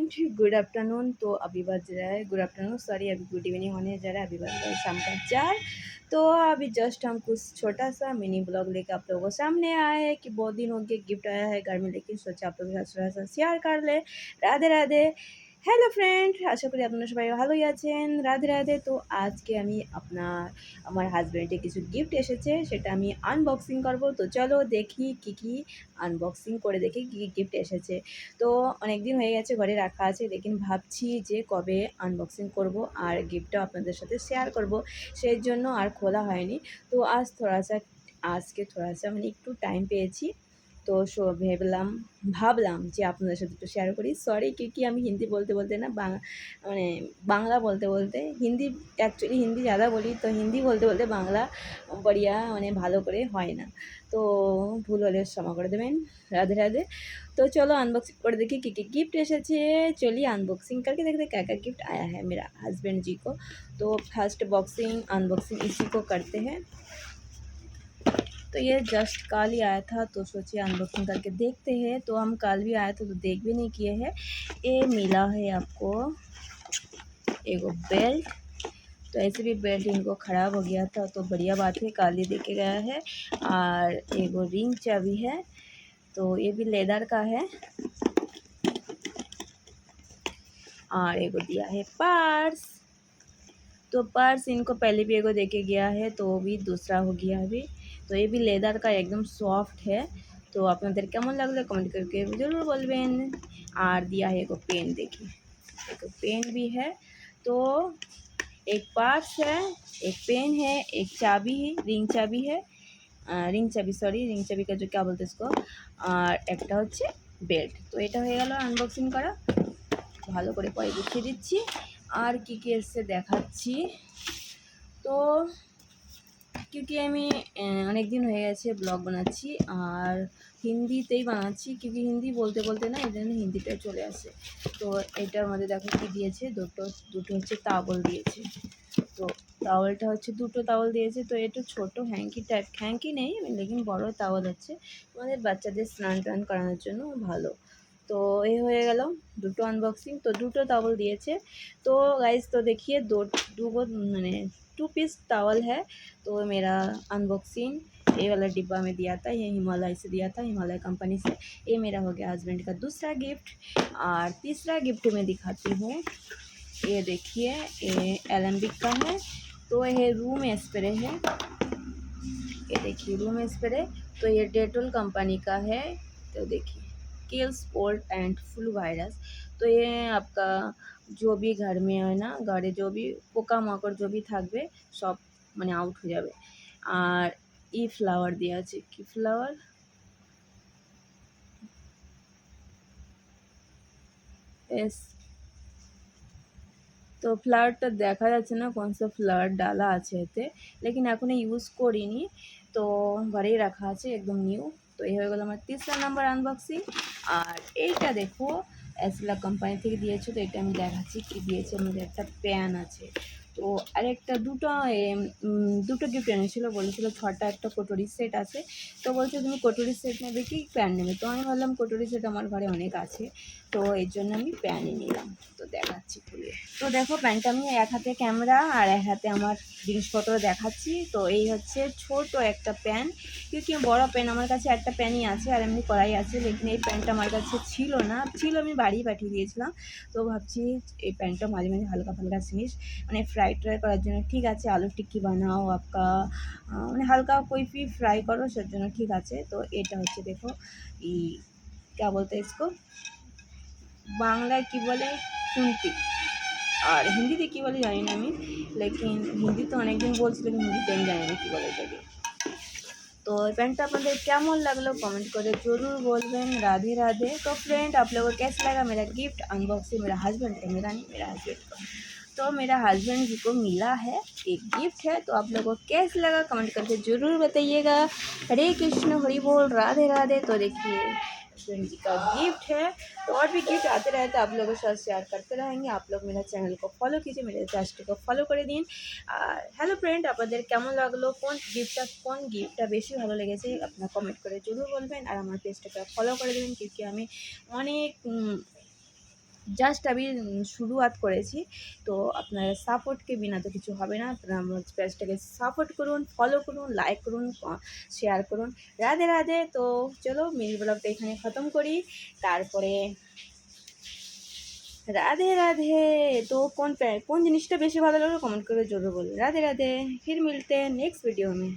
Friend, good afternoon. तो अभी बज रहा है, गुड आफ्टरनून सॉरी, अभी गुड इवनिंग होने जा रहा है। अभी बज रहा है शाम का 4। तो अभी जस्ट हम कुछ छोटा सा मिनी ब्लॉग लेकर आप लोगों को सामने आए हैं कि बहुत दिन हो गए, गिफ्ट आया है घर में, लेकिन सोचा आप लोगों के साथ थोड़ा सा शेयर कर ले। राधे राधे। হ্যালো ফ্রেন্ড, আশা করি আপনারা সবাই ভালোই আছেন। রাধে রাধে। তো আজকে আমি আমার হাজব্যান্ডের কিছু গিফট এসেছে, সেটা আমি আনবক্সিং করব। তো চলো দেখি কি আনবক্সিং করে দেখি কী গিফট এসেছে। তো অনেক দিন হয়ে গেছে ঘরে রাখা আছে, লেকিন ভাবছি যে কবে আনবক্সিং করব আর গিফটটাও আপনাদের সাথে শেয়ার করব, সেই জন্য আর খোলা হয়নি। তো আজকে থোড়াসা মানে একটু টাইম পেয়েছি, তো ভাবলাম যে আপনাদের সাথে একটু শেয়ার করি। সরি কি আমি হিন্দি বলতে বলতে না মানে বাংলা বলতে বলতে হিন্দি, অ্যাকচুয়ালি হিন্দি ज़्यादा বলি, তো হিন্দি বলতে বলতে বাংলা বড়িয়া মানে ভালো করে হয় না। তো ভুল হলে क्षमा করে देवें। राधे राधे। तो चलो अनबॉक्सिंग कर देखिए कि गिफ्ट एसेছে। चलिए अनबॉक्सिंग करके देखते क्या क्या गिफ्ट आया है मेरा हस्बैंड जी को। तो फर्स्ट अनबॉक्सिंग इसी को करते हैं। तो ये जस्ट कल ही आया था, तो सोचिए अनबॉक्सिंग करके देखते हैं। तो हम कल भी आया था तो देख भी नहीं किए हैं। ये मिला है आपको एगो बेल्ट। तो ऐसे भी बेल्ट इनको ख़राब हो गया था, तो बढ़िया बात है कल ही देके गया है। और एगो रिंग चाबी है, तो ये भी लेदर का है। और एगो दिया है पर्स। तो पर्स इनको पहले भी एगो देके गया है, तो वो भी दूसरा हो गया अभी। तो ये भी लेदर का एकदम सॉफ्ट है। तो আপনাদের কেমন লাগলো कमेंट करके ज़रूर बोलবেন। और दिया है एगो पेन, देखिए एक पेन भी है। तो एक पर्स है, एक पेन है, एक चाबी रिंग चाबी है, रिंग चाबी का जो क्या बोलते हैं इसको। और একটা হচ্ছে বেল্ট। তো এটা হয়ে গেল আনবক্সিং করা। ভালো করে পরে দেখিয়ে দিচ্ছি আর কি এসছে দেখাচ্ছি। তো क्योंकि আমি অনেক দিন হয়ে গেছে ব্লগ বানাচ্ছি আর হিন্দিতেই বানাচ্ছি, क्योंकि হিন্দি বলতে বলতে না এই জন্য হিন্দিটাই চলে আসে। তো এটার মধ্যে দেখো কি দিয়েছে, দুটো হচ্ছে তাওয়াল দিয়েছে। তো তাওয়ালটা হচ্ছে দুটো তাওয়াল দিয়েছে। তো একটু ছোটো হ্যাঙ্কি নেই, লেকিন বড় তাওয়াল হচ্ছে আমাদের বাচ্চাদের স্নান টান করানোর জন্য ভালো। তো ये হয়ে গেল দুটো আনবক্সিং। তো দুটো तावल दिए। तो गाइस तो देखिए दो मैंने 2 पीस तावल है। तो मेरा अनबॉक्सिंग ये वाला डिब्बा में दिया था, ये हिमालय से दिया था, हिमालय कंपनी से। ये मेरा हो गया हस्बैंड का दूसरा गिफ्ट। और तीसरा गिफ्ट मैं दिखाती हूँ। ये देखिए, ये एलेम्बिक का है। तो ये रूम स्प्रे है, ये देखिए रूम स्प्रे। तो ये डेटोल कंपनी का है। तो देखिए kills old and flu virus. तो ये आपका जो भी घर में है ना, घरे जो भी पोका माकड़ जो भी থাকবে सब মানে আউট হয়ে যাবে। আর ই ফ্লাওয়ার দেওয়া আছে, কি ফ্লাওয়ার, এস। তো ফ্লাওয়ারটা দেখা যাচ্ছে না কোন সা ফ্লাওয়ার ডালা আছে এতে, लेकिन এখনো ইউজ করিনি। তো ঘরেই রাখা আছে একদম নিউ। তো এই হয়ে গেল আমার তিসরা নাম্বার আনবক্সিং। আর এইটা দেখো এসলা কোম্পানি থেকে দিয়েছে। তো এটা আমি দেখাচ্ছি কি দিয়েছে। আমাদের একটা প্যান আছে। তো আরেকটা দুটো গিফট এনেছিলো, বলেছিল 6টা একটা কটুরি সেট আছে। তো বলছে তুমি কটুরি সেট নেবে কি প্যান নেবে। তো আমি ভাবলাম কটুরি সেট আমার ঘরে অনেক আছে, তো এর জন্য আমি প্যানই নিলাম। তো দেখাচ্ছি খুলে। তো দেখো প্যানটা আমি এক হাতে ক্যামেরা আর এক হাতে আমার জিনিসপত্র দেখাচ্ছি। তো এই হচ্ছে ছোট একটা প্যান, क्योंकि বড় প্যান আমার কাছে একটা প্যানই আছে আর এমনি কড়াই আছে, লেকিন এই প্যানটা আমার কাছে ছিল আমি বাড়ি পাঠিয়ে দিয়েছিলাম। তো ভাবছি এই প্যানটা মাঝে মাঝে হালকা ফালকা জিনিস মানে ফ্রাই ট্রাই করার জন্য ঠিক আছে। আলু টিক্কি বানাও আপকা মানে হালকা कोई भी ফ্রাই করো সের জন্য ঠিক আছে। তো এটা হচ্ছে দেখো ই क्या बोलते हैं इसको, বাংলায় কি বলে খুন্তি, আর হিন্দিতে কী বলে জানি না আমি, লেকিন হিন্দি তো অনেকদিন বলছি, লেকিন হিন্দিতে আমি জানি না কী বলে এটাকে। तो पैंट আপনাদের কেমন লাগলো कमेंट করে ज़रूर बोलবেন। राधे राधे। तो फ्रेंड आप लोगों को कैसा लगा मेरा गिफ्ट अनबॉक्सिंग, मेरा हस्बैंड का, मेरा नहीं, मेरा हस्बैंड का। तो मेरा हस्बैंड जी को मिला है एक गिफ्ट है। तो आप लोगों को कैसा लगा कमेंट करके ज़रूर बताइएगा। हरे कृष्ण हरि बोल, राधे राधे। तो देखिए हस्बैंड जी का गिफ्ट है। तो और भी गिफ्ट आते रहते आप लोगों के साथ शेयर करते रहेंगे। आप लोग मेरा चैनल को फॉलो कीजिए, मेरे पेज को फॉलो করে দিন। আর হ্যালো ফ্রেন্ড, আপনাদের কেমন লাগলো, কোন গিফটটা বেশি ভালো লেগেছে আপনারা কমেন্ট করে জরুর বলবেন। আর আমার পেজটাকে ফলো করে দেবেন, क्योंकि আমি অনেক জাস্ট আমি শুরুয়াত করেছি। তো আপনারা সাপোর্টকে বিনা তো কিছু হবে না। আপনারা আমার পেজটাকে সাপোর্ট করুন, ফলো করুন, লাইক করুন, শেয়ার করুন। রাধে রাধে। তো চলো মিনি ব্লগটা এখানে খতম করি। তারপরে राधे राधे। तो कौन जिनिसटा बेशी भालो लागलो कमेंट करे ज़रूर बोलो। राधे राधे। फिर मिलते हैं नेक्स्ट वीडियो में।